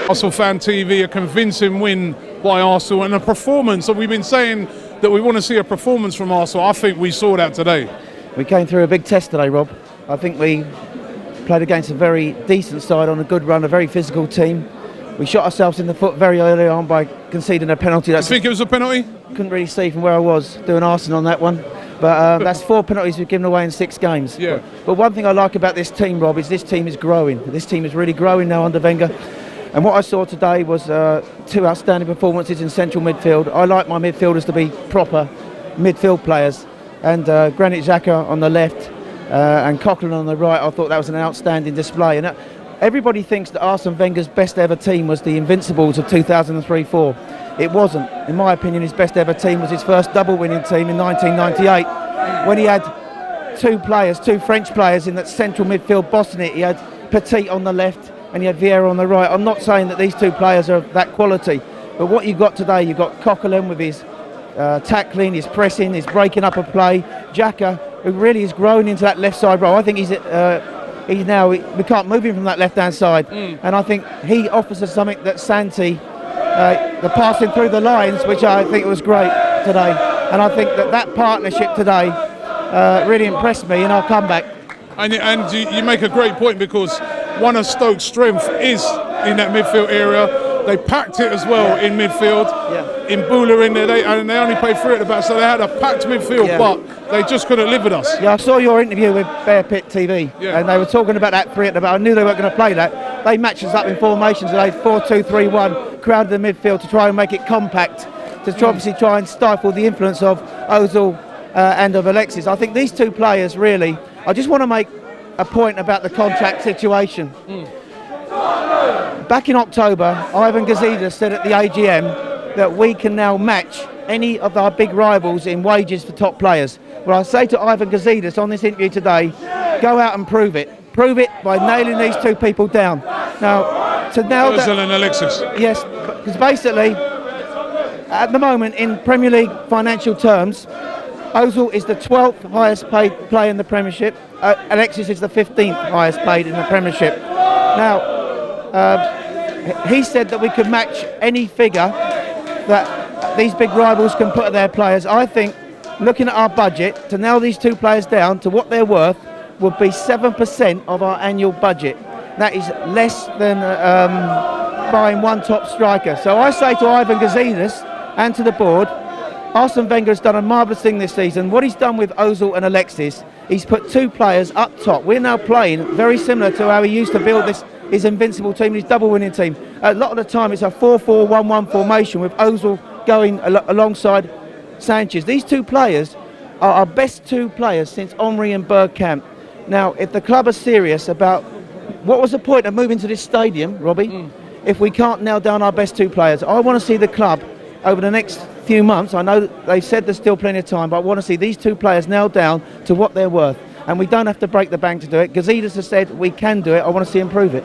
ArsenalFanTV, a convincing win by Arsenal and a performance. So we've been saying that we want to see a performance from Arsenal. I think we saw that today. We came through a big test today, Rob. I think we played against a very decent side on a good run, a very physical team. We shot ourselves in the foot very early on by conceding a penalty. You think it was a penalty? Couldn't really see from where I was doing Arsenal on that one. But that's 4 penalties we've given away in 6 games. Yeah. But one thing I like about this team, Rob, is this team is growing. This team is really growing now under Wenger. And what I saw today was 2 outstanding performances in central midfield. I like my midfielders to be proper midfield players. And Granit Xhaka on the left and Coquelin on the right, I thought that was an outstanding display. And everybody thinks that Arsene Wenger's best ever team was the Invincibles of 2003-04. It wasn't. In my opinion, his best ever team was his first double winning team in 1998 when he had 2 French players in that central midfield bossing it. He had Petit on the left and he had Vieira on the right. I'm not saying that these 2 players are of that quality, but what you've got today, you've got Coquelin with his tackling, his pressing, his breaking up of play. Xhaka, who really is growing into that left side role. I think he's now, we can't move him from that left hand side, and I think he offers us something that Santi, the passing through the lines, which I think was great today, and I think that partnership today really impressed me in our comeback. And you make a great point, because one of Stoke's strength is in that midfield area. They packed it as well in midfield. In Bula in there, and they only played 3 at the back, so they had a packed midfield, but they just couldn't live with us. Yeah, I saw your interview with Bear Pit TV, and they were talking about that 3 at the back. I knew they weren't going to play that. They matched us up in formations today, 4-2-3-1, crowded the midfield to try and make it compact, to obviously try and stifle the influence of Ozil and of Alexis. I think these 2 players really, I just want to make a point about the contract situation. Back in October, Ivan Gazidis said at the AGM that we can now match any of our big rivals in wages for top players. Well, I say to Ivan Gazidis on this interview today, go out and prove it. Prove it by nailing these 2 people down. Now, to nail that, Ozil and Alexis. Yes, because basically, at the moment, in Premier League financial terms, Ozil is the 12th highest paid player in the Premiership. Alexis is the 15th highest paid in the Premiership. Now, he said that we could match any figure that these big rivals can put at their players. I think, looking at our budget, to nail these 2 players down to what they're worth would be 7% of our annual budget. That is less than buying 1 top striker. So I say to Ivan Gazidis and to the board, Arsene Wenger has done a marvellous thing this season. What he's done with Ozil and Alexis, he's put 2 players up top. We're now playing very similar to how he used to build his invincible team, his double winning team. A lot of the time it's a 4-4-1-1 formation with Ozil going alongside Sanchez. These 2 players are our best 2 players since Henry and Bergkamp. Now, if the club are serious about what was the point of moving to this stadium, Robbie, if we can't nail down our best 2 players, I want to see the club over the next few months. I know they've said there's still plenty of time, but I want to see these 2 players nailed down to what they're worth. And we don't have to break the bank to do it. Gazidis has said we can do it. I want to see him prove it.